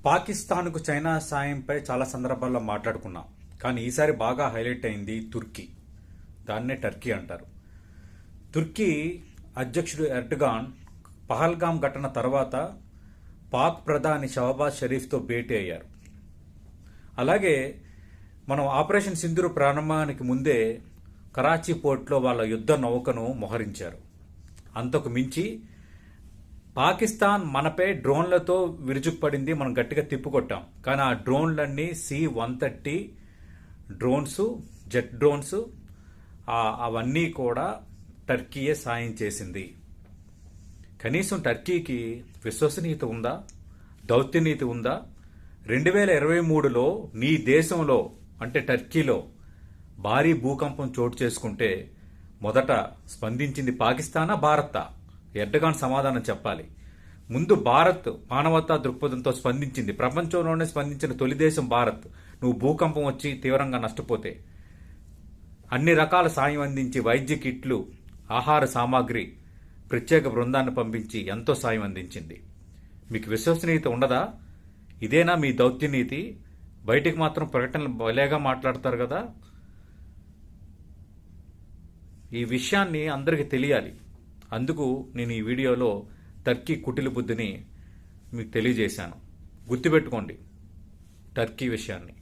పాకిస్తాన్కు చైనా సాయంపై చాలా సందర్భాల్లో మాట్లాడుకున్నాం. కానీ ఈసారి బాగా హైలైట్ అయింది తుర్కీ. దాన్నే టర్కీ అంటారు. తుర్కీ అధ్యక్షుడు ఎర్డగాన్ పహల్గామ్ ఘటన తర్వాత పాక్ ప్రధాని షహబాజ్ షరీఫ్తో భేటీ అయ్యారు. అలాగే మనం ఆపరేషన్ సింధూర్ ప్రారంభానికి ముందే కరాచీ పోర్ట్లో వాళ్ళ యుద్ధ నౌకను మోహరించారు. అంతకు మించి పాకిస్తాన్ మనపై డ్రోన్లతో విరుచుకుపడింది. మనం గట్టిగా తిప్పుకొట్టాం. కానీ ఆ డ్రోన్లన్నీ C-130 డ్రోన్స్, జెట్ డ్రోన్స్, అవన్నీ కూడా టర్కీయే సాయం చేసింది. కనీసం టర్కీకి విశ్వసనీయత ఉందా? దౌత్యనీతి ఉందా? 2023లో నీ దేశంలో అంటే టర్కీలో భారీ భూకంపం చోటు చేసుకుంటే మొదట స్పందించింది పాకిస్తానా, భారతా? ఎర్డగాన్ సమాధానం చెప్పాలి. ముందు భారత్ మానవతా దృక్పథంతో స్పందించింది. ప్రపంచంలోనే స్పందించిన తొలి దేశం భారత్. నువ్వు భూకంపం వచ్చి తీవ్రంగా నష్టపోతే అన్ని రకాల సాయం అందించి వైద్య కిట్లు, ఆహార సామాగ్రి, ప్రత్యేక బృందాన్ని పంపించి ఎంతో సాయం అందించింది. మీకు విశ్వసనీయత ఉండదా? ఇదేనా మీ దౌత్యనీతి? బయటికి మాత్రం ప్రకటనలు భలేగా మాట్లాడతారు కదా. ఈ విషయాన్ని అందరికీ తెలియాలి. అందుకు నేను ఈ వీడియోలో టర్కీ కుటిల బుద్ధిని మీకు తెలియజేశాను. గుర్తుపెట్టుకోండి టర్కీ విషయాన్ని.